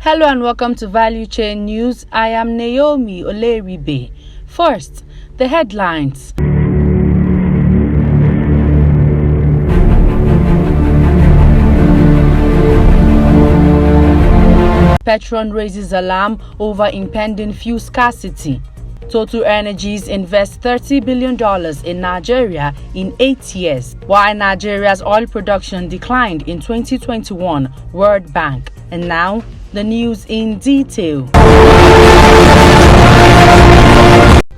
Hello and welcome to Valuechain News. I am Naomi Oleribe. First, the headlines. Petron raises alarm over impending fuel scarcity. Total Energies invests $30 billion in Nigeria in 8 years, while Nigeria's oil production declined in 2021, World Bank. And now, the news in detail.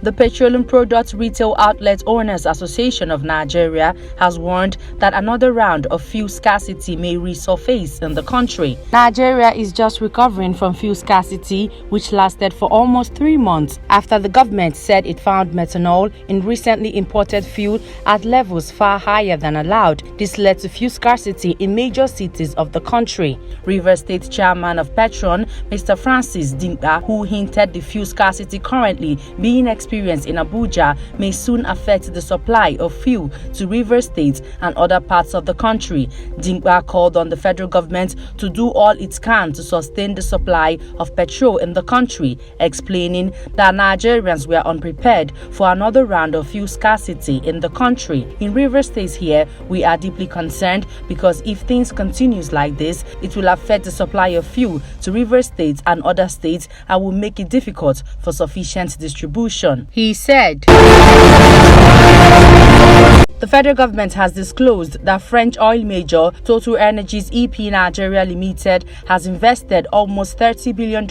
The Petroleum Products Retail Outlet Owners Association of Nigeria has warned that another round of fuel scarcity may resurface in the country. Nigeria is just recovering from fuel scarcity, which lasted for almost 3 months after the government said it found methanol in recently imported fuel at levels far higher than allowed. This led to fuel scarcity in major cities of the country. Rivers State Chairman of Petron, Mr. Francis Dimka, who hinted the fuel scarcity currently being experienced in Abuja may soon affect the supply of fuel to Rivers State and other parts of the country. Dimka called on the federal government to do all it can to sustain the supply of petrol in the country, explaining that Nigerians were unprepared for another round of fuel scarcity in the country. In Rivers State here, we are deeply concerned because if things continues like this, it will affect the supply of fuel to Rivers State and other states and will make it difficult for sufficient distribution, he said. The federal government has disclosed that French oil major Total Energies EP Nigeria Limited has invested almost $30 billion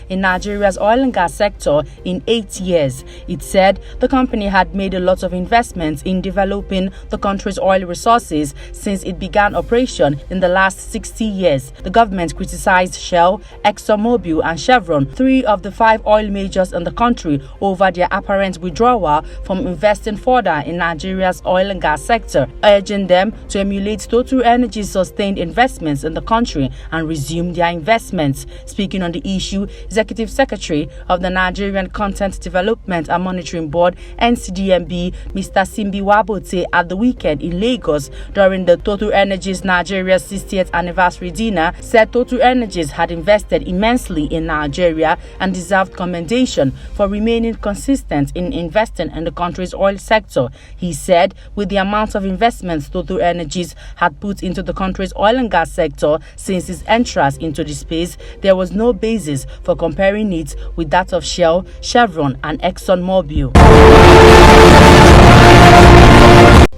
in Nigeria's oil and gas sector in 8 years. It said the company had made a lot of investments in developing the country's oil resources since it began operation in the last 60 years. The government criticized Shell, ExxonMobil and Chevron, 3 of the 5 oil majors in the country, over their apparent withdrawal from investing further in Nigeria's oil and gas sector, urging them to emulate Total Energies' sustained investments in the country and resume their investments. Speaking on the issue, Executive Secretary of the Nigerian Content Development and Monitoring Board, NCDMB, Mr. Simbi Wabote, at the weekend in Lagos during the Total Energies Nigeria's 60th anniversary dinner, said Total Energies had invested immensely in Nigeria and deserved commendation for remaining consistent in investing in the country's oil sector. He said with the amount of investments Total Energies had put into the country's oil and gas sector since its entrance into the space, there was no basis for comparing it with that of Shell, Chevron and ExxonMobil.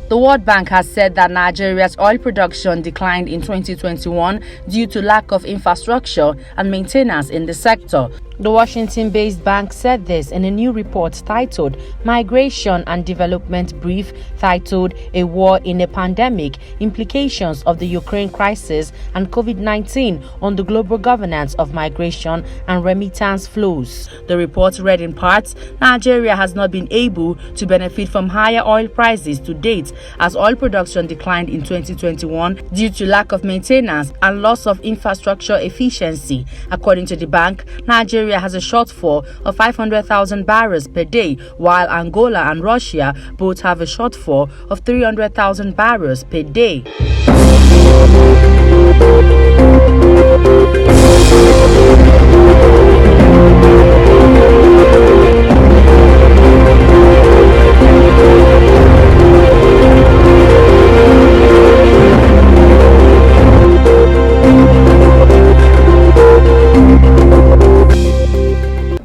The World Bank has said that Nigeria's oil production declined in 2021 due to lack of infrastructure and maintenance in the sector. The Washington-based bank said this in a new report titled Migration and Development Brief, titled A War in a Pandemic, Implications of the Ukraine Crisis and COVID-19 on the Global Governance of Migration and Remittance Flows. The report read in part, Nigeria has not been able to benefit from higher oil prices to date as oil production declined in 2021 due to lack of maintenance and loss of infrastructure efficiency. According to the bank, Nigeria has a shortfall of 500,000 barrels per day, while Angola and Russia both have a shortfall of 300,000 barrels per day.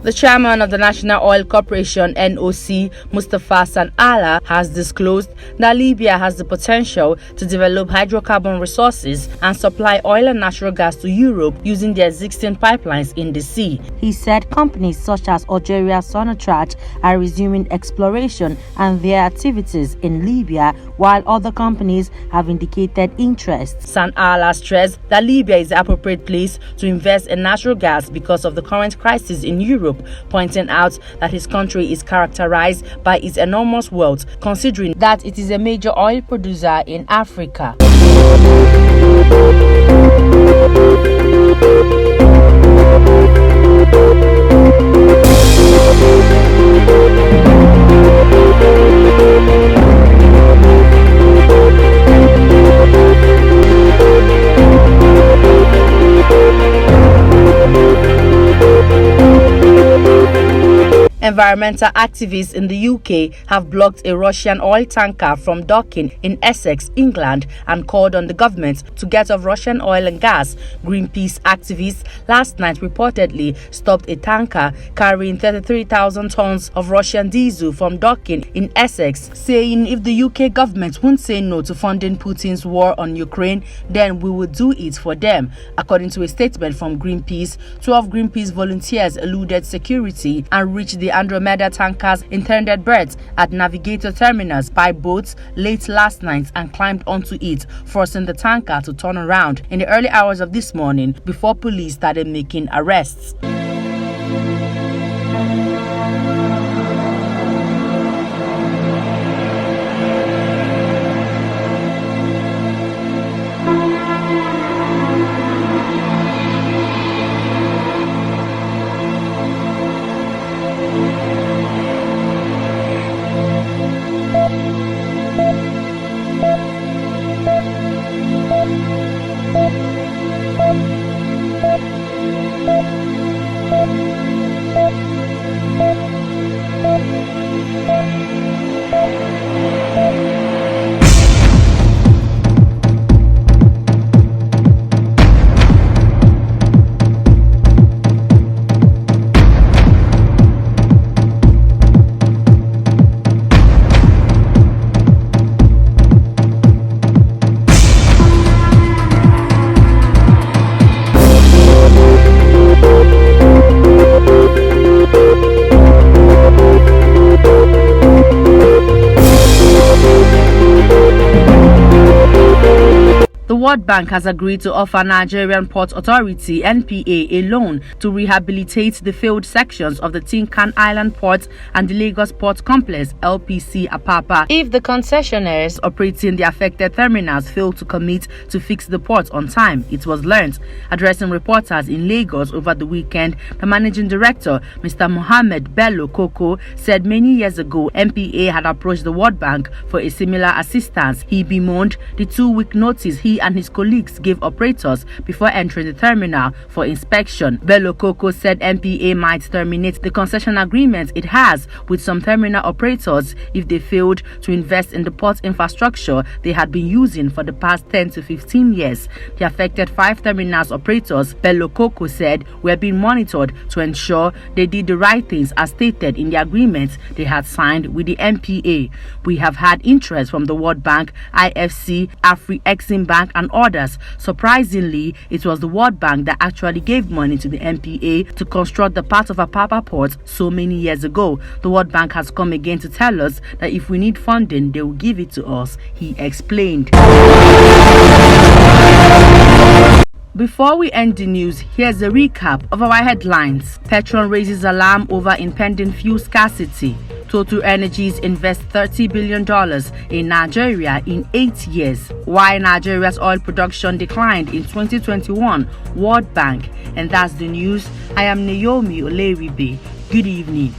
The chairman of the National Oil Corporation (NOC), Mustafa Sanala, has disclosed that Libya has the potential to develop hydrocarbon resources and supply oil and natural gas to Europe using the existing pipelines in the sea. He said companies such as Algeria Sonatrach are resuming exploration and their activities in Libya, while other companies have indicated interest. Sanala stressed that Libya is the appropriate place to invest in natural gas because of the current crisis in Europe, pointing out that his country is characterized by its enormous wealth, considering that it is a major oil producer in Africa. Environmental activists in the UK have blocked a Russian oil tanker from docking in Essex, England, and called on the government to get off Russian oil and gas. Greenpeace activists last night reportedly stopped a tanker carrying 33,000 tons of Russian diesel from docking in Essex, saying if the UK government won't say no to funding Putin's war on Ukraine, then we will do it for them. According to a statement from Greenpeace, 12 Greenpeace volunteers eluded security and reached the Andromeda tanker's intended berth at Navigator Terminus by boat late last night and climbed onto it, forcing the tanker to turn around in the early hours of this morning before police started making arrests. The World Bank has agreed to offer Nigerian Port Authority (NPA) a loan to rehabilitate the failed sections of the Tinkan Island Port and the Lagos Port Complex (LPC) Apapa if the concessionaires operating the affected terminals fail to commit to fix the port on time, it was learned. Addressing reporters in Lagos over the weekend, the managing director, Mr. Mohammed Bello Koko, said many years ago NPA had approached the World Bank for a similar assistance. He bemoaned the 2-week notice he and his colleagues gave operators before entering the terminal for inspection. Bello Koko said NPA might terminate the concession agreement it has with some terminal operators if they failed to invest in the port infrastructure they had been using for the past 10 to 15 years. The affected 5 terminals operators, Bello Koko said, were being monitored to ensure they did the right things as stated in the agreement they had signed with the NPA. We have had interest from the World Bank, IFC, Afri-Exim Bank and others. Surprisingly, it was the World Bank that actually gave money to the NPA to construct the part of Apapa Port so many years ago. The World Bank has come again to tell us that if we need funding, they will give it to us, he explained. Before we end the news, here's a recap of our headlines. Petron raises alarm over impending fuel scarcity. Total Energies invests $30 billion in Nigeria in 8 years. Why Nigeria's oil production declined in 2021, World Bank. And that's the news. I am Naomi Oleribe. Good evening.